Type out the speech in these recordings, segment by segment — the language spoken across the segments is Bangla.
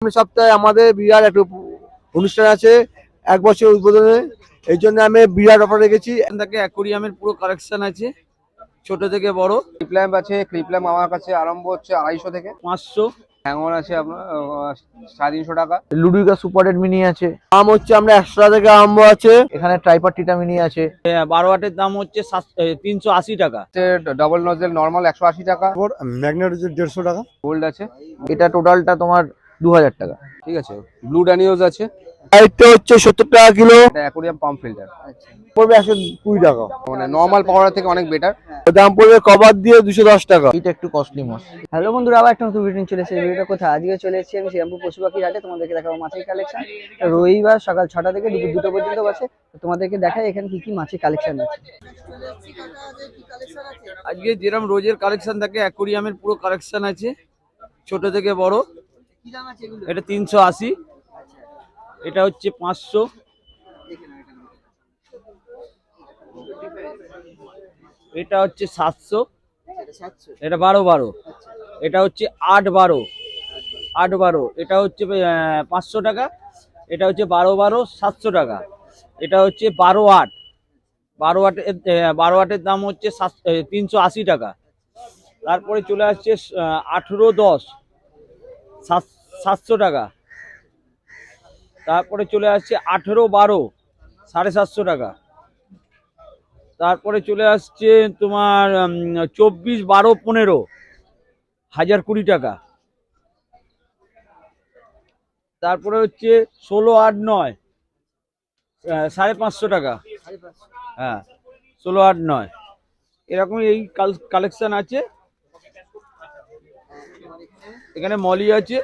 সামনের সপ্তাহে আমাদের বিরাট একটা অনুষ্ঠান আছে 1 বছর উদ্বোধনে। এই জন্য আমি বিরাট অফার রেখেছি। অ্যাকোরিয়ামের পুরো কালেকশন আছে, ছোট থেকে বড়। ক্লিপ ল্যাম্প আছে। ক্লিপ ল্যাম্প আমার কাছে আরম্ভ হচ্ছে 250 থেকে 500। হ্যাঙ্গর আছে আপনার 350 টাকা। লুডুইকা সুপার রেড মিনি আছে, দাম হচ্ছে আমরা 100 টাকা থেকে আরম্ভ আছে। এখানে ট্রাইপার টিটা মিনি আছে। 12 ওয়াটের দাম হচ্ছে 380 টাকা। ডাবল নজেল নরমাল 180 টাকা। ম্যাগনেট হচ্ছে 150 টাকা। গোল্ড আছে। এটা টোটালটা তোমার 2000 টাকা। ঠিক আছে। ব্লু ড্যানিওজ আছে। লাইটটা হচ্ছে 70 টাকা কিলো। এটা অ্যাকোরিয়াম পাম্প ফিল্টার পড়বে 120 টাকা। মানে নরমাল পাওয়ার থেকে অনেক বেটার। দাম পড়বে কভার দিয়ে 210 টাকা। এটা একটু কস্টলি মাছ। হ্যালো বন্ধুরা, আবার একটা নতুন ভিডিও চলে এসেছে। ভিডিওটা কোথায়? আজকে চলে এসেছি আমি শ্রীরামপুর পশু পাখির হাটে। তোমাদেরকে দেখাবো মাছের কালেকশন। রবিবার সকাল 6টা থেকে দুপুর 2টা পর্যন্ত বসে। তোমাদেরকে দেখাই এখানে কি কি মাছের কালেকশন আছে। আজকে যেরকম রোজের কালেকশন থাকে অ্যাকোরিয়ামের পুরো কালেকশন আছে, ছোট থেকে বড়। এটা 380, এটা হচ্ছে 500, এটা হচ্ছে 700, এটা 12, এটা হচ্ছে 8, 12, এটা হচ্ছে 500 টাকা, এটা হচ্ছে 12, 700 টাকা, এটা হচ্ছে 12, 8 দাম হচ্ছে 380 টাকা। তারপরে চলে আসছে 18, 10, 700 টাকা। তারপরে চলে আসছে 18, 12, 750 টাকা। তারপরে চলে আসছে তোমার 24, 12, 15, 1020 টাকা। তারপরে হচ্ছে 16, 8, 9, 550 টাকা। হ্যাঁ, 16, 8, 9 এরকম এই কালেকশন আছে। এখানে মলি আছে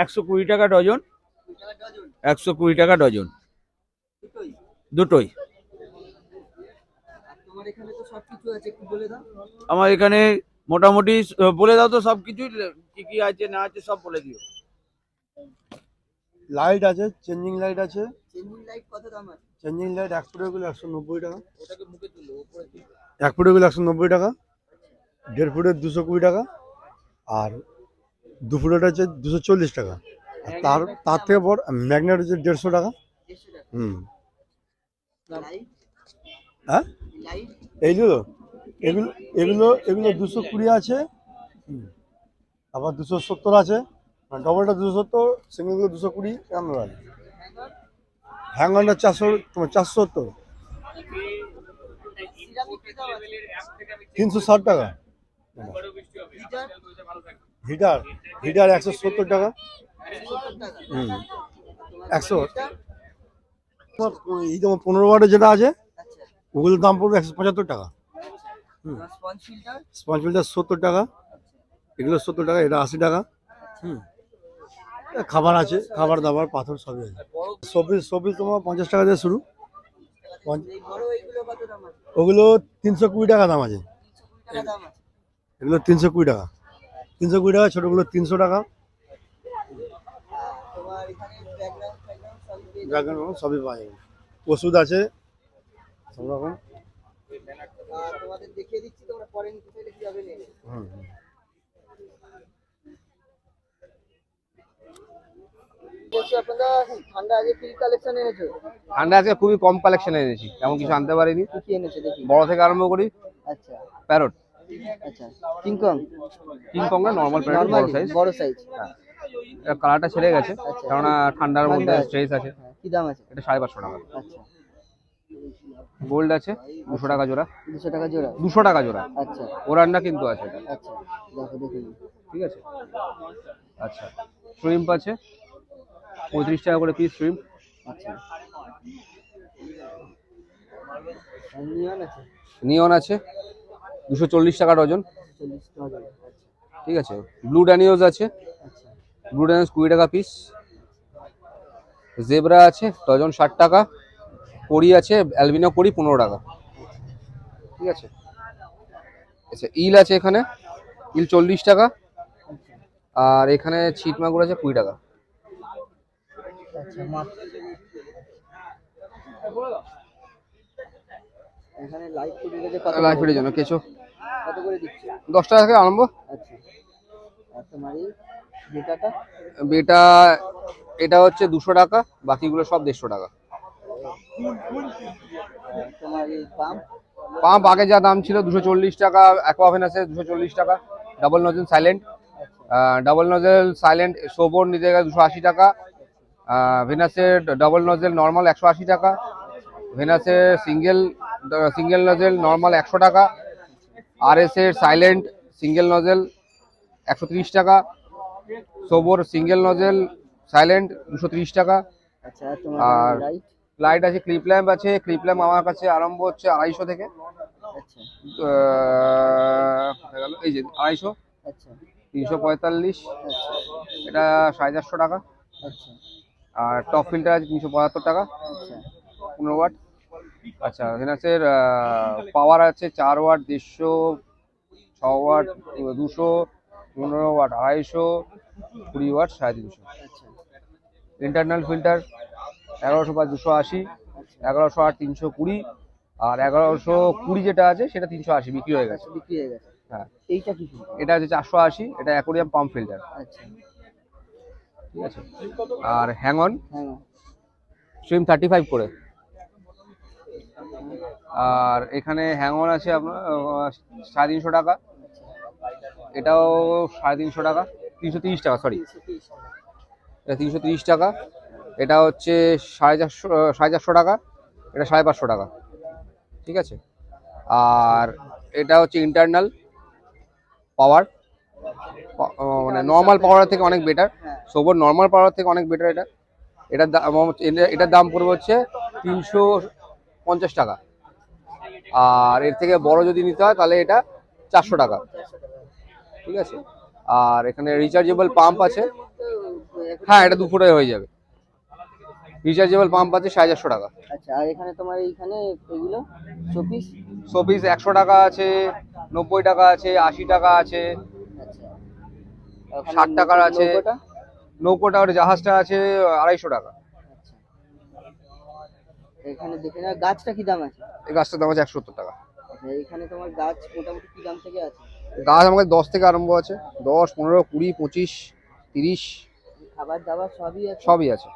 120 টাকা ডজন, 120 টাকা ডজন, দুটোই। আমার এখানে মোটামুটি বলে দাও তো সবকিছু, কি কি আছে না আছে সব বলে দিও। লাইট আছে, চেঞ্জিং লাইট আছে। চেঞ্জিং লাইট 1 ফুটের গুলো 190 টাকা। 1 ফুটের গুলো 190 টাকা, 1.5 ফুটের 220 টাকা, আর 2 ফুটের আছে 240 টাকা। আর তার থেকে বড় ম্যাগনেট হচ্ছে 150 টাকা। হ্যাঁ, এইগুলো এগুলো এগুলো এগুলো 220 আছে। আবার 270 আছে, ডবলটা 270, সিঙ্গেলগুলো 220 এরকম আছে। হ্যাঙ্গনটা 400, তোমার 470, 360 টাকা। হিটার হিটার 170 টাকা। 100। এই যেমন 15 ওয়াটের যেটা আছে ওগুলোর দাম পড়বে 175 টাকা। স্পঞ্জ ফিল্টার 70 টাকা, এগুলো 70 টাকা, এটা 80 টাকা। খাবার আছে, খাবার দাবার পাথর সবই আছে। সবই তোমার 50 টাকা দিয়ে শুরু। ওগুলো 320 টাকা দাম আছে। এগুলো 320 টাকা, 320 টাকা। ছোটগুলো 300 টাকা। সবই পাওয়া যাবে। ওষুধ আছে সব রকম। ঠান্ডা আজকে খুবই কম কালেকশন এনেছি, তেমন কিছু আনতে পারিনি। কি এনেছে দেখি। বড় থেকে আরম্ভ করি। আচ্ছা প্যারট। আচ্ছা, কিংকং না নর্মাল প্যারট, বড় সাইজ। বড় সাইজ। এটা কালারটা ছেড়ে গেছে, কারণ ঠান্ডার মধ্যে স্ট্রেস আছে। কি দাম আছে? এটা 550 টাকা। আচ্ছা, গোল্ড আছে 200 টাকা জোড়া। 200 টাকা জোড়া। 200 টাকা জোড়া। আচ্ছা ওরান্না কিন্তু আছে এটা। আচ্ছা, দেখো দেখি। ঠিক আছে। আচ্ছা, শ্রিম্প আছে 35 টাকা করে পিস শ্রিম্প। আচ্ছা, নিয়ন আছে। নিয়ন আছে 240 টাকা ডজন। 40 টাকা। ঠিক আছে। ব্লু ড্যানিওজ আছে। আচ্ছা, ব্লু ড্যানিওজ 20 টাকা পিস। জেব্রা আছে ডজন 60 টাকা। কড়ি আছে, অ্যালবিনো কড়ি 15 টাকা। ঠিক আছে। আচ্ছা, ইল আছে এখানে, ইল 40 টাকা। আর এখানে ছিট মাগুর আছে 20 টাকা। আচ্ছা, এখানে লাইট ফুটের কাছে কত? লাইট ফিটের জন্য কেঁচো কত করে দিচ্ছ? 10 টাকা থেকে আরম্ভ। আচ্ছা, আর তোমারই বেটাটা বেটা এটা হচ্ছে 200 টাকা, বাকিগুলো সব 150 টাকা। তোমার এই পাম্প পাম্প আগে যা দাম ছিল 240 টাকা, অ্যাকোয়াভেনাসে 240 টাকা, ডাবল নজেল সাইলেন্ট, সোবর নিতে গেলে 280 টাকা, ভেনাসের ডাবল নজেল নর্মাল 180 টাকা, ভেনাসের সিঙ্গেল নজেল নর্মাল 100 টাকা, আরএস এর সাইলেন্ট সিঙ্গেল নজেল 130 টাকা, সোবর সিঙ্গেল নজেল সাইলেন্ট 230 টাকা। আচ্ছা তোমার আর লাইট লাইট আছে, ক্লিপ ল্যাম্প আছে, ক্লিপ ল্যাম্প আমার কাছে আরম্ভ হচ্ছে 250 থেকে, আচ্ছা হয়ে গেল এই যে 250, আচ্ছা 345, আচ্ছা এটা 450 টাকা। আচ্ছা আর টপ ফিল্টার আছে 375 টাকা, আচ্ছা 15 ওয়াট। আচ্ছা ভেনাসের পাওয়ার আছে 4 ওয়াট, 150, 6 ওয়াট, 200, 15 ওয়াট, 250, 20 ওয়াট, 350। আচ্ছা ইন্টারনাল ফিল্টার 1100 বা 280, 1100 আর 320, আর 1120 যেটা আছে সেটা 380 বিক্রি হয়ে গেছে। বিক্রি হয়ে গেছে। হ্যাঁ, এইটা কি filter? এটা হচ্ছে 480, এটা অ্যাকোরিয়াম পাম্প ফিল্টার, আচ্ছা ঠিক আছে। আর হ্যাং অন হ্যাঁ স্ট্রিম 35 করে। আর এখানে হ্যাং অন আছে আপনার 350 টাকা, এটাও 350 টাকা, 330 টাকা, সরি, 330 টাকা। এটা 330 টাকা, এটা হচ্ছে 450 টাকা, এটা 550 টাকা, ঠিক আছে। আর এটা হচ্ছে ইন্টারনাল পাওয়ার, মানে নর্মাল পাওয়ার থেকে অনেক বেটার, সোবর নর্মাল পাওয়ার থেকে অনেক বেটার। এটার দাম পড়বে হচ্ছে 350 টাকা। আর এর থেকে বড় যদি নিতে হয় তাহলে এটা 400 টাকা, ঠিক আছে। আর এখানে রিচার্জেবল পাম্প আছে, হ্যাঁ এটা 2 ফুটে হয়ে যাবে। রিচার্জেবল পাম্প আছে 450 টাকা। আচ্ছা আর এখানে তোমার এইখানে এগুলো শোপিস শোপিস 100 টাকা আছে, 90 টাকা আছে, 80 টাকা আছে, আচ্ছা 60 টাকার আছে, নৌকোটা? নৌকোটা ওর জাহাজটা আছে 250 টাকা। আচ্ছা এখানে দেখে না গাছটা কি দাম আছে? এই গাছটার দাম আছে 170 টাকা। আচ্ছা এখানে তোমার গাছ মোটামুটি কি দাম থেকে আছে? গাছ আমাদের 10 থেকে আরম্ভ আছে, 10, 15, 20, 25, 30 খাবার দাবার সবই আছে? সবই আছে।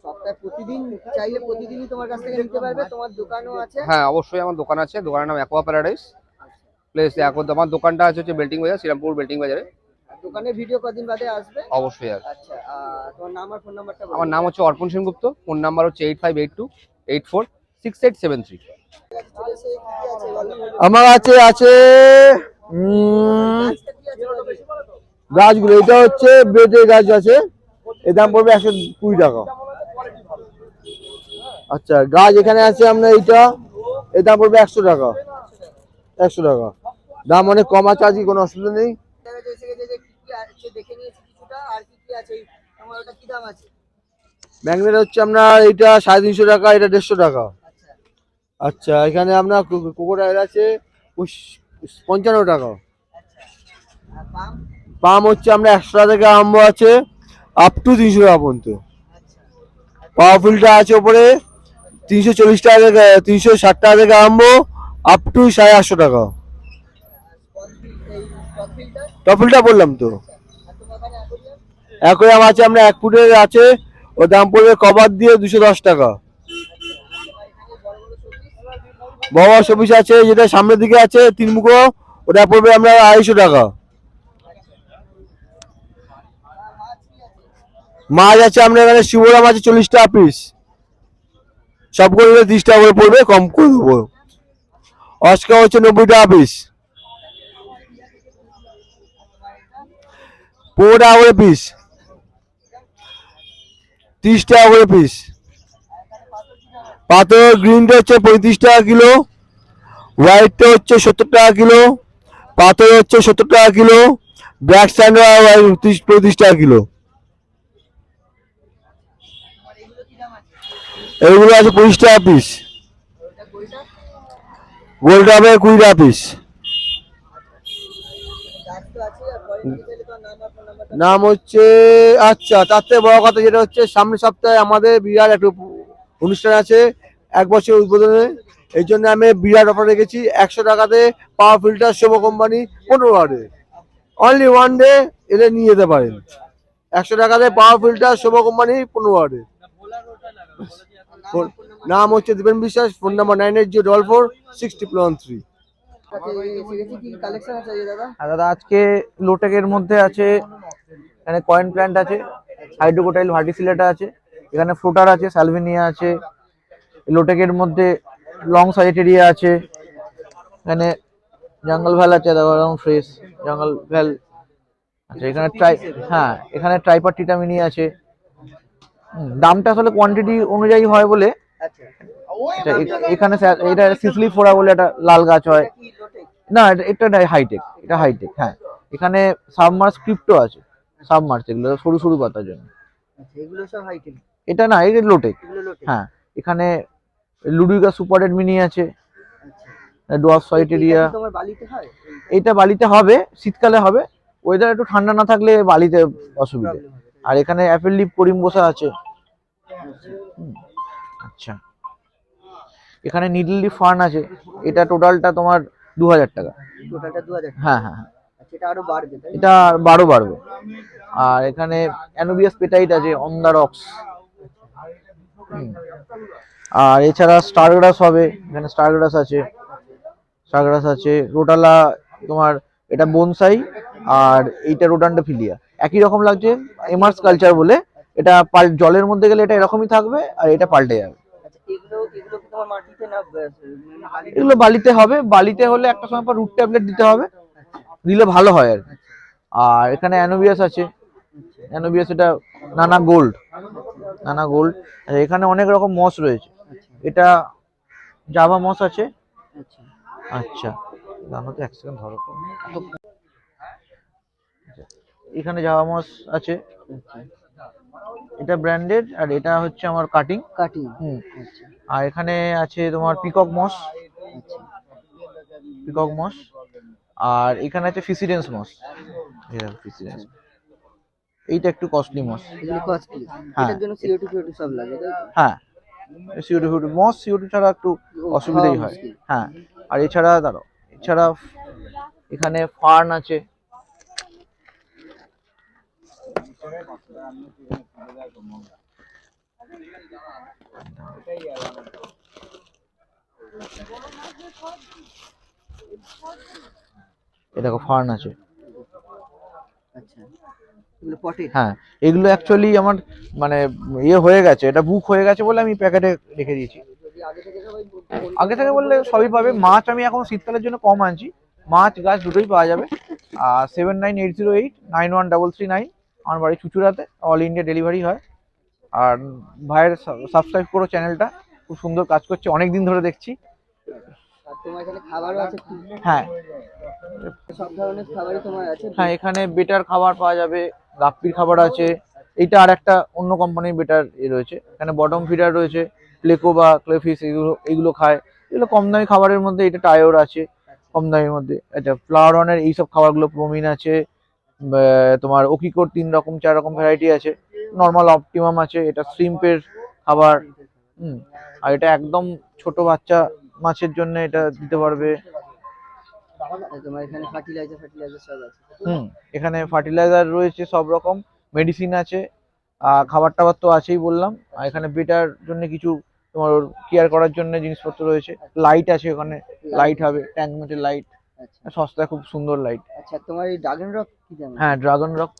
সপ্তাহে প্রতিদিন চাইলে প্রতিদিনই তোমার কাছ থেকে নিতে পারবে? তোমার দোকানও আছে? হ্যাঁ অবশ্যই আমার দোকান আছে, দোকানের নাম অ্যাকোয়া প্যারাডাইস প্লেস। আমার দোকানটা আছে হচ্ছে বেল্টিং বাজার, শ্রীরামপুর বেল্টিং বাজারে। দোকানের ভিডিও কদিন বাদে আসবে? অবশ্যই আছে। আচ্ছা তোমার নাম আর ফোন নাম্বারটা আমার নাম হচ্ছে অর্পণ সেনগুপ্ত, ফোন নাম্বার হচ্ছে 8582846873। আমার কাছে আছে গাছগুলো, এটা হচ্ছে বেডের গাছ আছে, এর দাম পড়বে 120 টাকা। আচ্ছা গাছ এখানে আছে আপনার এইটা, এর দাম পড়বে 100 টাকা, 100 টাকা। দাম অনেক কম আছে, আজকে কোনো অসুবিধা নেই। দেখে নিয়েছি কিছুটা, আর কি কি আছে তোমার ওটা কি দাম আছে? ম্যাগনেট হচ্ছে আপনার এইটা 350 টাকা, এটা 150 টাকা। আচ্ছা এখানে আপনার কোকোডাইল আছে 55 টাকা। আর পাম্প? পাম হচ্ছে আমরা 100 টাকা থেকে আরম্ভ আছে আপ টু 300 টাকা পর্যন্ত। পাওয়ার ফিল্টার আছে ওপরে 340 টাকা থেকে 360 টাকা থেকে আরম্ভ আপ টু 850 টাকা। টপ ফিল্টার বললাম তো। অ্যাকোয়ারিয়াম আছে আমরা 1 ফুটের আছে, ওর দাম পড়বে কভার দিয়ে 210 টাকা। বড় শোপিস আছে যেটা সামনের দিকে আছে 3 মুখো, ওটা পড়বে আমরা 250 টাকা। মাছ আছে আমরা এখানে শিবরা মাছ 40 টাকা পিস, সবগুলো 30 টাকা করে পড়বে, কম করে দেবো। অস্কার হচ্ছে 90 টাকা পিস, 15 টাকা করে পিস, 30 টাকা করে পিস। পাথর গ্রিনটা হচ্ছে 35 টাকা কিলো, হোয়াইটটা হচ্ছে 70 টাকা কিলো, পাথর হচ্ছে 70 টাকা কিলো, ব্ল্যাক স্যান্ড 35 টাকা কিলো। এইগুলো আছে 25 টাকা পিস, গোলটা হবে 20 টাকা পিস। নাম হচ্ছে, আচ্ছা তার থেকে বড় কথা যেটা হচ্ছে সামনের সপ্তাহে আমাদের বিরাট একটা অনুষ্ঠান আছে 1 বছর উদ্বোধনে, এই জন্য আমি বিরাট অফার রেখেছি 100 টাকাতে পাওয়ার ফিল্টার শোভা কোম্পানি 15 ওয়াটে, অনলি 1 ডে এটা নিয়ে যেতে পারেন। 100 টাকাতে পাওয়ার ফিল্টার শোভা কোম্পানি 15 ওয়াটের। নাম হচ্ছে দীপেন বিশ্বাস, ফোন নাম্বার 98044613। আর দাদা আজকে লোটেকের মধ্যে আছে, এখানে কয়েন প্ল্যান্ট আছে, হাইড্রোকোটাইল ভার্টিসিলেটা আছে, এখানে ফ্লোটার আছে, সালভিনিয়া আছে, লোটেকের মধ্যে লং সাইটেরিয়া আছে, এখানে জঙ্গল ভ্যাল আছে, একদম ফ্রেশ জঙ্গল ভ্যাল আচ্ছা। এখানে এখানে ট্রাইপার টিটামিনি আছে। দামটা আসলে কোয়ান্টিটি অনুযায়ী হয় বলে এখানে এটা সিসলি ফোড়া বলে একটা লাল গাছ হয় না, এটা হাইটেক, এটা হাইটেক। হ্যাঁ, এখানে সাবমার্স ক্রিপ্টো আছে, সাবমার্স এগুলো সরু সরু পাতার জন্য। এটা না, এটা লোটেক। হ্যাঁ, এখানে লুডুইকা সুপারেট মিনি আছে, ডোয়ার্ফ সাইটেরিয়া। এটা বালিতে হবে, শীতকালে হবে, ওয়েদার একটু ঠান্ডা না থাকলে বালিতে অসুবিধা। আর এখানে অ্যাপেল লিপ করিমবোসা আছে। আচ্ছা, এখানে নিডল লিফ ফার্ন আছে, এটা টোটালটা তোমার 2000 টাকা। হ্যাঁ হ্যাঁ হ্যাঁ, এটা 12 বাড়বে। আর এখানে অ্যানোবিয়াস পেটাইট আছে অন দা রক্স। আর এছাড়া স্টারগ্রাস হবে, এখানে স্টারগ্রাস আছে, রোটালা তোমার এটা বনসাই, আর এইটা রোডান্ডাফিলিয়া। একই রকম লাগছে, এমার্স কালচার বলে। এটা জলের মধ্যে গেলে এটা এরকমই থাকবে, আর এটা পাল্টে যাবে। এগুলো বালিতে হবে, বালিতে হলে একটা সময় পর রুট ট্যাবলেট দিতে হবে, দিলে ভালো হয় আর কি। আর এখানে অ্যানোবিয়াস আছে, অ্যানোবিয়াস এটা নানা গোল্ড। এখানে অনেক রকম মস রয়েছে, এটা জাভা মস আছে। আচ্ছা, জানো তো, এক সেকেন্ড ধরো। এখানে জাভা মস আছে, এটা ব্র্যান্ডেড, আর এটা হচ্ছে আমার কাটিং। আর এখানে আছে তোমার পিকক মস, আর এখানে আছে ফিসিডেন্স মস। এইটা একটু কস্টলি মস। হ্যাঁ, সিওটি মস, সিওটি ছাড়া একটু অসুবিধাই হয়। হ্যাঁ, আর এছাড়া এখানে ফার্ন আছে। দেখো ফার্ন আছে। হ্যাঁ, এগুলো অ্যাকচুয়ালি আমার মানে ইয়ে হয়ে গেছে, এটা বুক হয়ে গেছে বলে আমি প্যাকেটে রেখে দিয়েছি। আগে থেকে বললে সবই পাবে। মাছ আমি এখন শীতকালের জন্য কম আনছি, মাছ গাছ দুটোই পাওয়া যাবে। আর 7980891339 আমার বাড়ি চুচুড়াতে, অল ইন্ডিয়া ডেলিভারি হয়। আর ভাইয়ের সাবস্ক্রাইব করো চ্যানেলটা, খুব সুন্দর কাজ করছে, অনেক দিন ধরে দেখছি। হ্যাঁ, হ্যাঁ, এখানে বেটার খাবার পাওয়া যাবে, গাপ্পির খাবার আছে। এইটা আর একটা অন্য কোম্পানির বেটার রয়েছে। এখানে বটম ফিডার রয়েছে, প্লেকো বা ক্লেফিস, এগুলো খায়। এগুলো কম দামি খাবারের মধ্যে। এটা টায়োর আছে কম দামের মধ্যে। আচ্ছা, ফ্লাওয়ার অনের এইসব খাবারগুলো, প্রোমিন আছে, তোমার ওকিকোর 3 রকম 4 রকম ভ্যারাইটি আছে। নর্মাল অপটিমাম আছে, এটা শ্রিম্পের খাবার। আর এটা একদম ছোট বাচ্চা মাছের জন্য এটা দিতে পারবে। এখানে ফার্টিলাইজার রয়েছে সব রকম, মেডিসিন আছে, খাবার টাবার তো আছেই বললাম। আর এখানে বেটার জন্য কিছু তোমার কেয়ার করার জন্য জিনিসপত্র রয়েছে। লাইট আছে, ওখানে লাইট হবে, ট্যাঙ্ক মেটের লাইট, সস্তায় খুব সুন্দর লাইট। আচ্ছা, তোমার এই ড্রাগন রক কি দাম? হ্যাঁ, ড্রাগন রক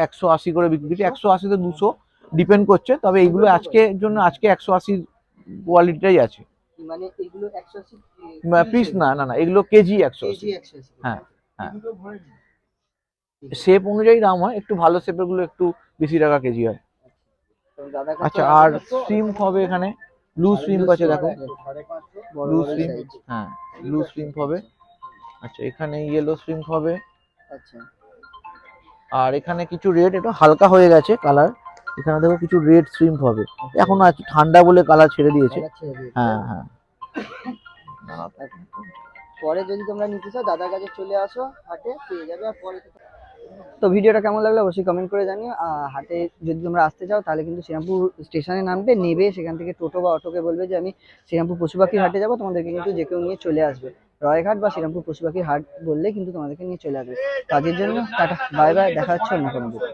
180 করে বিক্রি করছে, 180 থেকে 200 ডিপেন্ড করছে। তবে এইগুলো আজকের জন্য, আজকে 180 কোয়ালিটিটাই আছে। মানে এগুলো 180 পিস না, এগুলো কেজি 180। হ্যাঁ হ্যাঁ, শেপ অনুযায়ী দাম হয়, একটু ভালো শেপের গুলো একটু বেশি টাকা কেজি হয়। আচ্ছা, আর শ্রিম্প হবে এখানে, ব্লু শ্রিম্প আছে, দেখো ব্লু শ্রিম্প। হ্যাঁ, ব্লু শ্রিম্প হবে। আচ্ছা, এখানে ইয়েলো শ্রিম্প হবে। আচ্ছা, আর এখানে কিছু রেড, এটা হালকা হয়ে গেছে কালার। এখানে দেখো কিছু রেড শ্রিম্প হবে, এখন আছে ঠান্ডা বলে কালার ছেড়ে দিয়েছে। হ্যাঁ হ্যাঁ, পরে যদি তোমরা নিতে চাও দাদার কাছে চলে আসো, হাটে পেয়ে যাবে। আর পরে তো ভিডিওটা কেমন লাগলো অবশ্যই কমেন্ট করে জানিও। হাটে যদি তোমরা আসতে চাও তাহলে কিন্তু শ্রীরামপুর স্টেশনে নামবে, নেবে সেখান থেকে টোটো বা অটোকে বলবে যে আমি শ্রীরামপুর পশু পাখির হাটে যাবো, তোমাদেরকে কিন্তু যে কেউ নিয়ে চলে আসবে। রায়ঘাট বা শ্রীরামপুর পশু পাখির হাট বললে কিন্তু তোমাদেরকে নিয়ে চলে আসবে। তো আজকের জন্য টাটা, বাই বাই, দেখা হচ্ছে অন্য কোনো দিন।